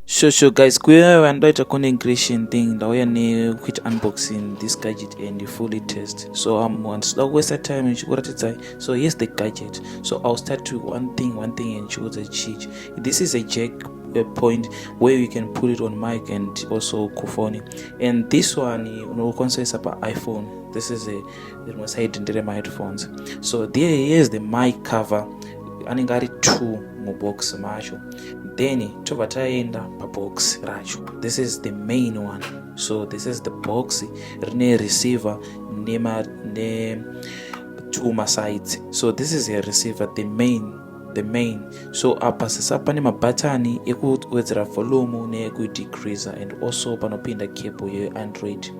Sure guys, kuya ndoita content creation thing ndauya nekuita unboxing this gadget and fully test. So handisida kuwaste time nichikuratidzai. So here's the gadget. So I'll start to one thing and choose the cheat. This is a jack point where you can put it on mic and also phone. And this one unokonsoisa pa iPhone. This is a side ndere my headphones. So here's the mic cover. Anenge ari 2 mubox macho. Then tobva taenda pabox racho. This is the main one. So this is the box rine receiver ne 2 masides. So this is a receiver, the main. So apa sasa pane mabutton ekuwedzera volume neekudecreaser and also panopinda cable yeandroid.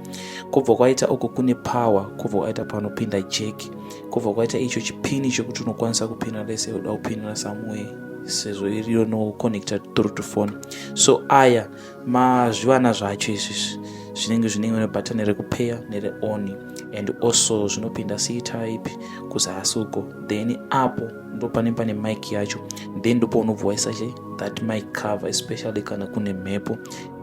Kubva kwaita uko kune power, kubva kwaita panopinda jack, kubva kwaita icho chipini chekuti unokwanisa kupinda lese uda kupinda somewhere sezvo iriyo no connected through to phone. So aya mazviwana zvacho izvi zvinenge nebutton rekupair nere on and also zvinopinda C type kuzasi uko. Then apo ndo pane mic yacho. Then ndipo unobvoisa that mic cover, especially kana kune mhepo.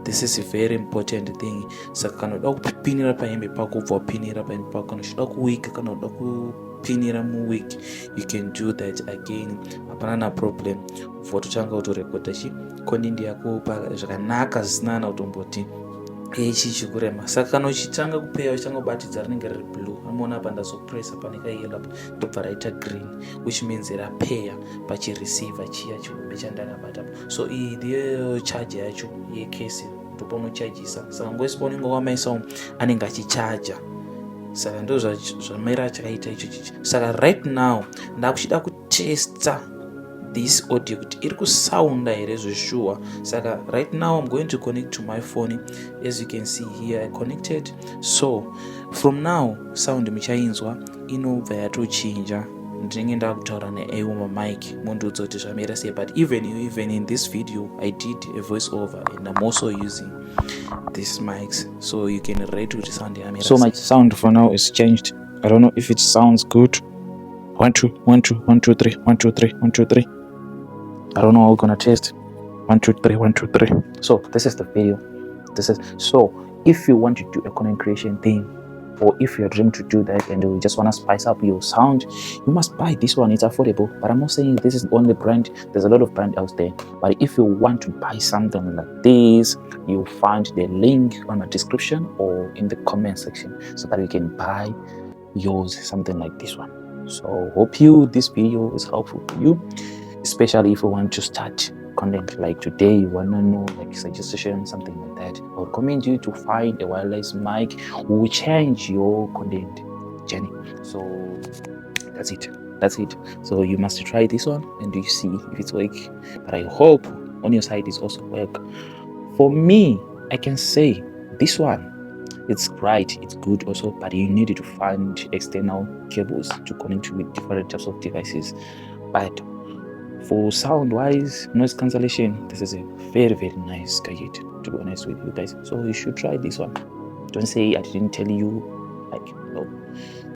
This is a very important thing. Saka kana uda kupinira pahembe pako ubva wapinira pahembe pako. Kana uchida kuwika kana uda kupinira muwiki, you can do that again. Hapana na problem. Vototanga utorekoda content yako zvakanaka zvisina utomboti chichikurema. Saka kana uchitanga kupeya uchitanga kubatidza rinenge riri blue. Anoona apa ndazopressa pane kayellow apa ndobva raita green, which means rapeya pachireceiver chiya chihombe chandakabata apa. So iyi ndiyo charge yacho yecase ndipo unochajisa. Saka ngwese paunenge wamaisa anenge achichaja. Saka ndo zvamera chakaita icho chichi. Saka right now ndakuchida kutesta this audio kuti iri kusounda here zveshuwa. Saka right now I'm going to connect to my phone. As you can see here I connected. So from now sound muchainzwa inobva yatochinja. Ndinenge ndakutaura neaiwo mic mundiudza kuti zvamira sei. But even in this video I did a voice over and I'm also using these mics, so you can rate with sound yamira. So my sound for now is changed. I don't know if it sounds good. 1 2 1 2 1 2 3 1 2 3 1 2 3. I don't know how we're gonna test. 1 2 3 1 2 3. So this is the video. So if you want to do a content creation thing, or if you're dreaming to do that and you just want to spice up your sound, you must buy this one. It's affordable, but I'm not saying this is the only brand. There's a lot of brand out there. But if you want to buy something like this, you'll find the link on my description or in the comment section so that you can buy yours, something like this one. So hope this video is helpful for you, especially if you want to start content like today. You want to know like suggestion, something like that. I would recommend you to find a wireless mic who will change your content journey. So that's it. So you must try this one and you see if it's work. But I hope on your side it's also work. For me, I can say this one, it's right, it's good also, but you need to find external cables to connect with different types of devices. But for sound wise, noise cancellation, this is a very nice gadget, to be honest with you guys. So you should try this one. Don't say I didn't tell you, like, no.